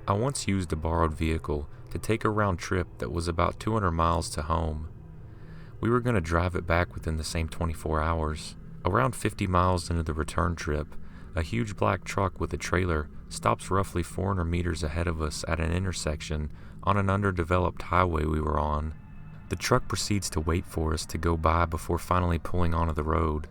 I once used a borrowed vehicle to take a round trip that was about 200 miles to home. We were going to drive it back within the same 24 hours. Around 50 miles into the return trip, a huge black truck with a trailer stops roughly 400 meters ahead of us at an intersection on an underdeveloped highway we were on. The truck proceeds to wait for us to go by before finally pulling onto the road.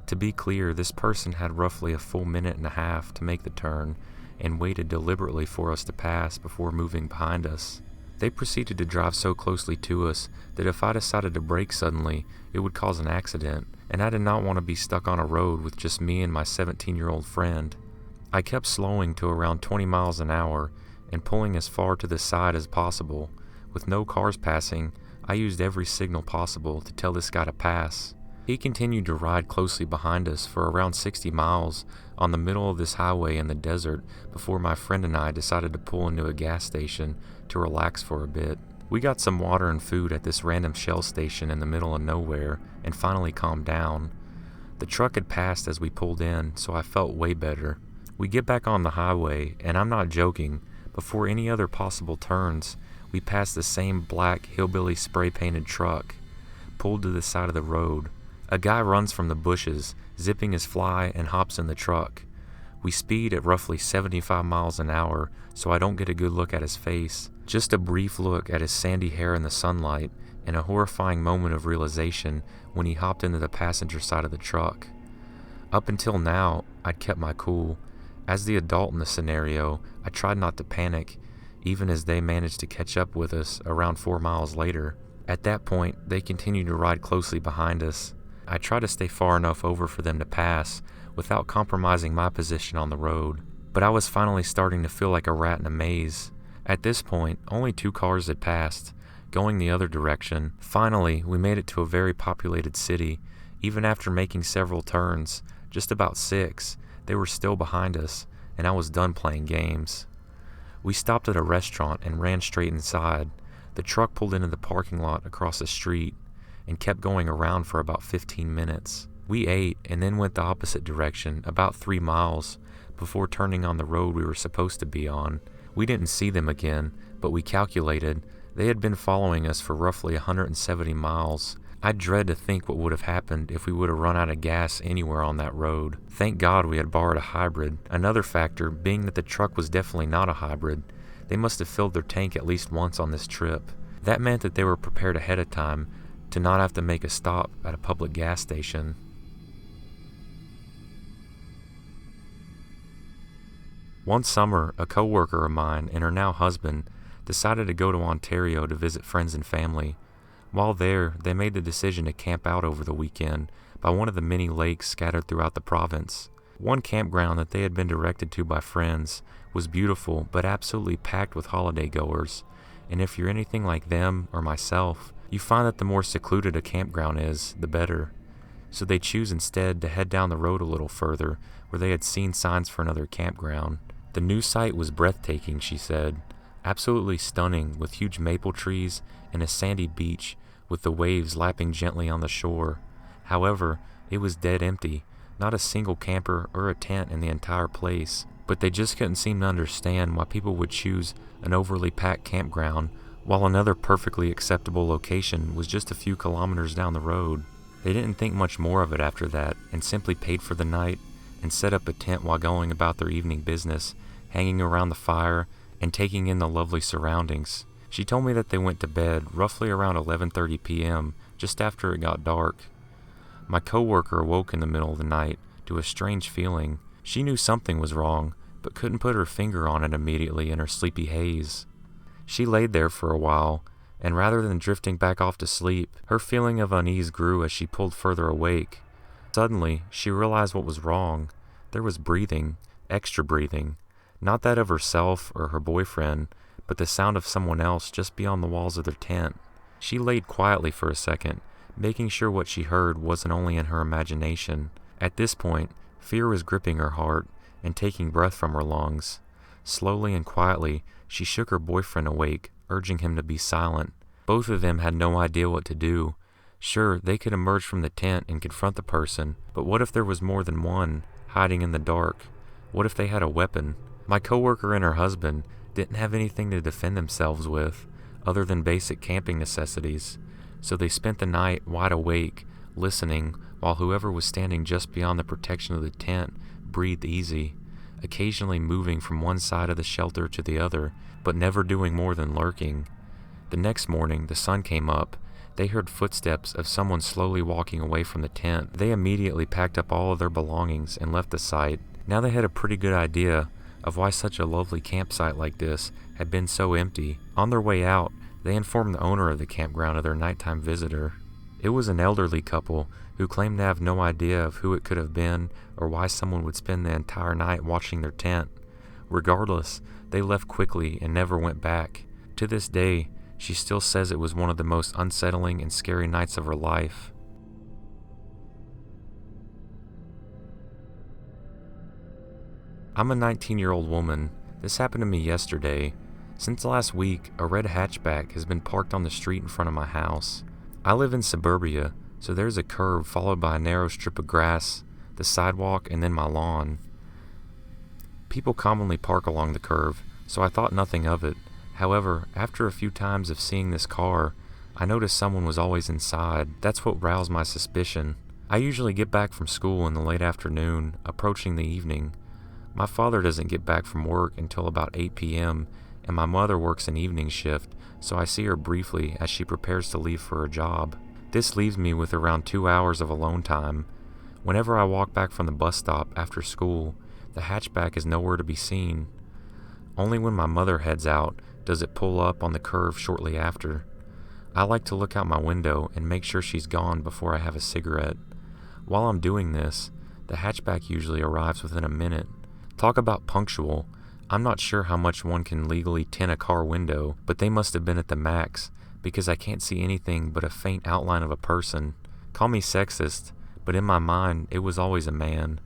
To be clear, this person had roughly a full minute and a half to make the turn and waited deliberately for us to pass before moving behind us. They proceeded to drive so closely to us that if I decided to brake suddenly, it would cause an accident, and I did not want to be stuck on a road with just me and my 17-year-old friend. I kept slowing to around 20 miles an hour and pulling as far to the side as possible. With no cars passing, I used every signal possible to tell this guy to pass. He continued to ride closely behind us for around 60 miles on the middle of this highway in the desert before my friend and I decided to pull into a gas station to relax for a bit. We got some water and food at this random Shell station in the middle of nowhere and finally calmed down. The truck had passed as we pulled in, so I felt way better. We get back on the highway, and I'm not joking, before any other possible turns, we passed the same black hillbilly spray-painted truck, pulled to the side of the road. A guy runs from the bushes, zipping his fly, and hops in the truck. We speed at roughly 75 miles an hour, so I don't get a good look at his face. Just a brief look at his sandy hair in the sunlight, and a horrifying moment of realization when he hopped into the passenger side of the truck. Up until now, I'd kept my cool. As the adult in the scenario, I tried not to panic, even as they managed to catch up with us around 4 miles later. At that point, they continued to ride closely behind us. I tried to stay far enough over for them to pass without compromising my position on the road, but I was finally starting to feel like a rat in a maze. At this point, only 2 cars had passed, going the other direction. Finally, we made it to a very populated city. Even after making several turns, just about 6, they were still behind us, and I was done playing games. We stopped at a restaurant and ran straight inside. The truck pulled into the parking lot across the street and kept going around for about 15 minutes. We ate and then went the opposite direction, about 3 miles, before turning on the road we were supposed to be on. We didn't see them again, but we calculated they had been following us for roughly 170 miles. I dread to think what would have happened if we would have run out of gas anywhere on that road. Thank God we had borrowed a hybrid. Another factor being that the truck was definitely not a hybrid. They must have filled their tank at least once on this trip. That meant that they were prepared ahead of time to not have to make a stop at a public gas station. One summer, a coworker of mine and her now husband decided to go to Ontario to visit friends and family. While there, they made the decision to camp out over the weekend by one of the many lakes scattered throughout the province. One campground that they had been directed to by friends was beautiful but absolutely packed with holiday goers, and if you're anything like them or myself, you find that the more secluded a campground is, the better. So they choose instead to head down the road a little further, where they had seen signs for another campground. The new site was breathtaking, she said. Absolutely stunning, with huge maple trees and a sandy beach with the waves lapping gently on the shore. However, it was dead empty, not a single camper or a tent in the entire place. But they just couldn't seem to understand why people would choose an overly packed campground while another perfectly acceptable location was just a few kilometers down the road. They didn't think much more of it after that and simply paid for the night and set up a tent while going about their evening business, hanging around the fire and taking in the lovely surroundings. She told me that they went to bed roughly around 11:30 p.m., just after it got dark. My coworker awoke in the middle of the night to a strange feeling. She knew something was wrong, but couldn't put her finger on it immediately in her sleepy haze. She laid there for a while, and rather than drifting back off to sleep, her feeling of unease grew as she pulled further awake. Suddenly, she realized what was wrong. There was breathing, extra breathing, not that of herself or her boyfriend, but the sound of someone else just beyond the walls of their tent. She laid quietly for a second, making sure what she heard wasn't only in her imagination. At this point, fear was gripping her heart and taking breath from her lungs. Slowly and quietly, she shook her boyfriend awake, urging him to be silent. Both of them had no idea what to do. Sure, they could emerge from the tent and confront the person, but what if there was more than one, hiding in the dark? What if they had a weapon? My coworker and her husband didn't have anything to defend themselves with other than basic camping necessities, so they spent the night wide awake, listening while whoever was standing just beyond the protection of the tent breathed easy, occasionally moving from one side of the shelter to the other, but never doing more than lurking. The next morning, the sun came up. They heard footsteps of someone slowly walking away from the tent. They immediately packed up all of their belongings and left the site. Now they had a pretty good idea of why such a lovely campsite like this had been so empty. On their way out, they informed the owner of the campground of their nighttime visitor. It was an elderly couple who claimed to have no idea of who it could have been or why someone would spend the entire night watching their tent. Regardless, they left quickly and never went back. To this day, she still says it was one of the most unsettling and scary nights of her life. I'm a 19-year-old woman. This happened to me yesterday. Since last week, a red hatchback has been parked on the street in front of my house. I live in suburbia, so there's a curb followed by a narrow strip of grass, the sidewalk, and then my lawn. People commonly park along the curve, so I thought nothing of it. However, after a few times of seeing this car, I noticed someone was always inside. That's what roused my suspicion. I usually get back from school in the late afternoon, approaching the evening. My father doesn't get back from work until about 8 p.m., and my mother works an evening shift, so I see her briefly as she prepares to leave for her job. This leaves me with around 2 hours of alone time. Whenever I walk back from the bus stop after school, the hatchback is nowhere to be seen. Only when my mother heads out does it pull up on the curve shortly after. I like to look out my window and make sure she's gone before I have a cigarette. While I'm doing this, the hatchback usually arrives within a minute. Talk about punctual. I'm not sure how much one can legally tint a car window, but they must have been at the max, because I can't see anything but a faint outline of a person. Call me sexist, but in my mind, it was always a man.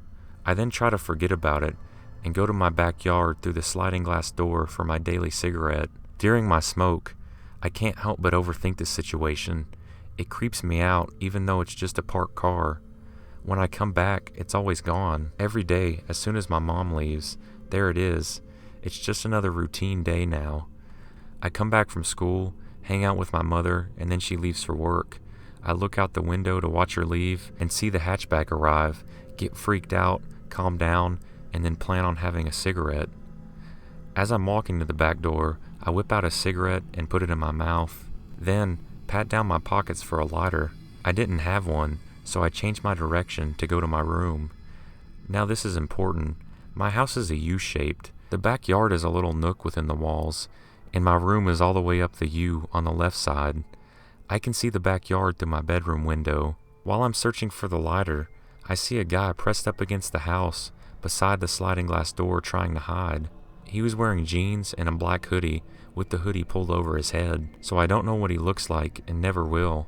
I then try to forget about it and go to my backyard through the sliding glass door for my daily cigarette. During my smoke, I can't help but overthink the situation. It creeps me out even though it's just a parked car. When I come back, it's always gone. Every day, as soon as my mom leaves, there it is. It's just another routine day now. I come back from school, hang out with my mother, and then she leaves for work. I look out the window to watch her leave and see the hatchback arrive, get freaked out, calm down, and then plan on having a cigarette. As I'm walking to the back door, I whip out a cigarette and put it in my mouth. Then, pat down my pockets for a lighter. I didn't have one, so I changed my direction to go to my room. Now this is important. My house is a U-shaped. The backyard is a little nook within the walls, and my room is all the way up the U on the left side. I can see the backyard through my bedroom window. While I'm searching for the lighter, I see a guy pressed up against the house beside the sliding glass door trying to hide. He was wearing jeans and a black hoodie with the hoodie pulled over his head, so I don't know what he looks like and never will.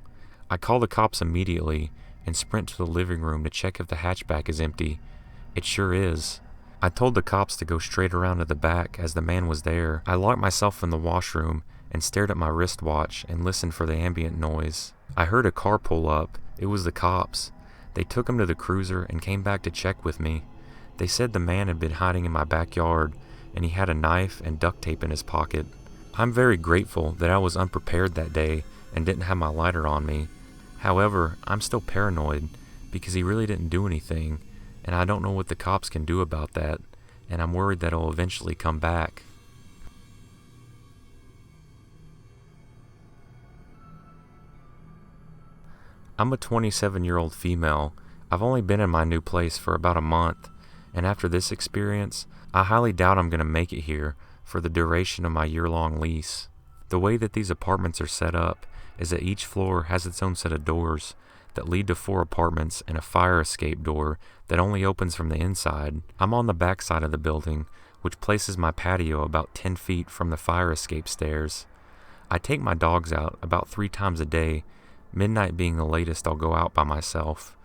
I call the cops immediately and sprint to the living room to check if the hatchback is empty. It sure is. I told the cops to go straight around to the back as the man was there. I locked myself in the washroom and stared at my wristwatch and listened for the ambient noise. I heard a car pull up. It was the cops. They took him to the cruiser and came back to check with me. They said the man had been hiding in my backyard and he had a knife and duct tape in his pocket. I'm very grateful that I was unprepared that day and didn't have my lighter on me. However, I'm still paranoid because he really didn't do anything, and I don't know what the cops can do about that, and I'm worried that he'll eventually come back. I'm a 27-year-old female. I've only been in my new place for about a month, and after this experience, I highly doubt I'm going to make it here for the duration of my year-long lease. The way that these apartments are set up is that each floor has its own set of doors that lead to 4 apartments and a fire escape door that only opens from the inside. I'm on the back side of the building, which places my patio about 10 feet from the fire escape stairs. I take my dogs out about 3 times a day, midnight being the latest I'll go out by myself.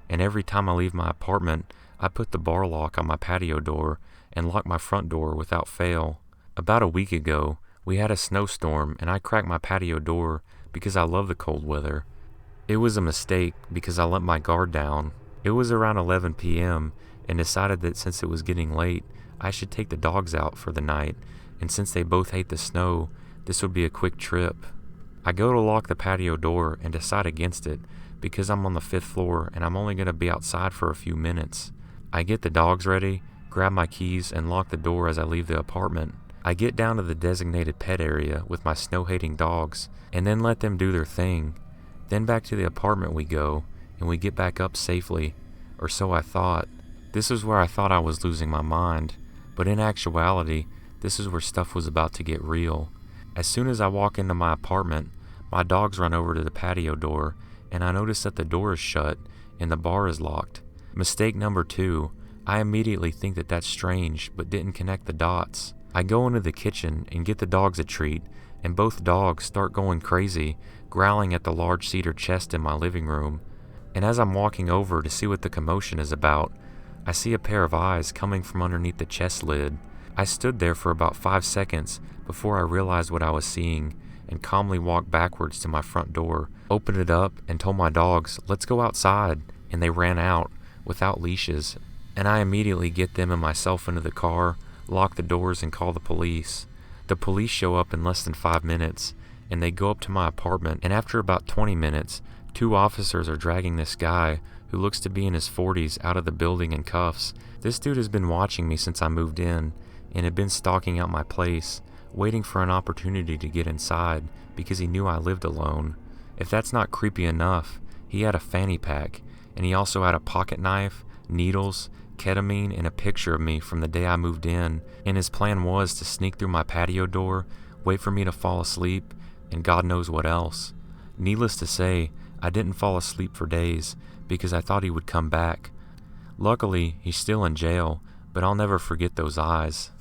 And every time I leave my apartment, I put the bar lock on my patio door and lock my front door without fail. About a week ago, we had a snowstorm and I cracked my patio door because I love the cold weather. It was a mistake because I let my guard down. It was around 11 p.m. and decided that since it was getting late, I should take the dogs out for the night and since they both hate the snow, this would be a quick trip. I go to lock the patio door and decide against it because I'm on the 5th floor and I'm only going to be outside for a few minutes. I get the dogs ready, grab my keys, and lock the door as I leave the apartment. I get down to the designated pet area with my snow-hating dogs and then let them do their thing. Then back to the apartment we go, and we get back up safely, or so I thought. This is where I thought I was losing my mind, but in actuality, this is where stuff was about to get real. As soon as I walk into my apartment, my dogs run over to the patio door, and I notice that the door is shut and the bar is locked. Mistake number 2, I immediately think that that's strange, but didn't connect the dots. I go into the kitchen and get the dogs a treat, and both dogs start going crazy, growling at the large cedar chest in my living room. And as I'm walking over to see what the commotion is about, I see a pair of eyes coming from underneath the chest lid. I stood there for about 5 seconds before I realized what I was seeing and calmly walked backwards to my front door, opened it up, and told my dogs, "Let's go outside," and they ran out without leashes, and I immediately get them and myself into the car, lock the doors, and call the police. The police show up in less than 5 minutes, and they go up to my apartment, and after about 20 minutes, 2 officers are dragging this guy, who looks to be in his 40s, out of the building in cuffs. This dude has been watching me since I moved in, and had been stalking out my place, waiting for an opportunity to get inside, because he knew I lived alone. If that's not creepy enough, he had a fanny pack, and he also had a pocket knife, needles, ketamine, and a picture of me from the day I moved in, and his plan was to sneak through my patio door, wait for me to fall asleep, and God knows what else. Needless to say, I didn't fall asleep for days, because I thought he would come back. Luckily, he's still in jail, but I'll never forget those eyes.